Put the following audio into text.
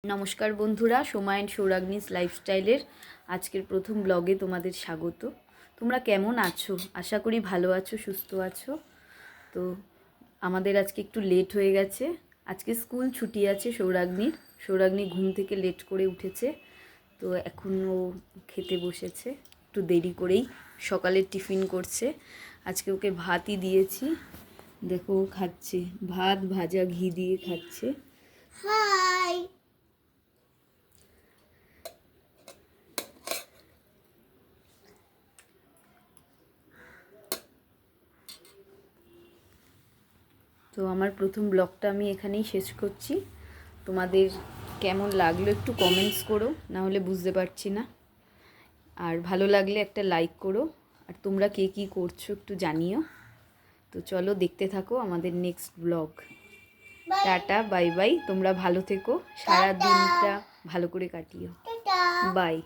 নমস্কার বন্ধুরা, সোমা অ্যান্ড সৌরাগ্নিস লাইফস্টাইলের আজকের প্রথম ব্লগে তোমাদের স্বাগত। তোমরা কেমন আছো? আশা করি ভালো আছো, সুস্থ আছো। তো আমাদের আজকে একটু লেট হয়ে গেছে। আজকে স্কুল ছুটি আছে সৌরাগ্নি ঘুম থেকে লেট করে উঠেছে। তো এখন ও খেতে বসেছে একটু দেরি করেই, সকালের টিফিন করছে। আজকে ওকে ভাতই দিয়েছি, দেখো ও খাচ্ছে, ভাত ভাজা ঘি দিয়ে খাচ্ছে। হাই। তো আমার প্রথম ব্লগটা আমি এখানেই শেষ করছি। তোমাদের কেমন লাগলো একটু কমেন্টস করো, না হলে বুঝতে পারছি না। আর ভালো লাগলে একটা লাইক করো, আর তোমরা কে কী করছো একটু জানিও। তো চলো দেখতে থাকো আমাদের next blog. Tata, bye bye. তোমরা ভালো থেকো, সারা দিনটা ভালো করে কাটিও। বাই।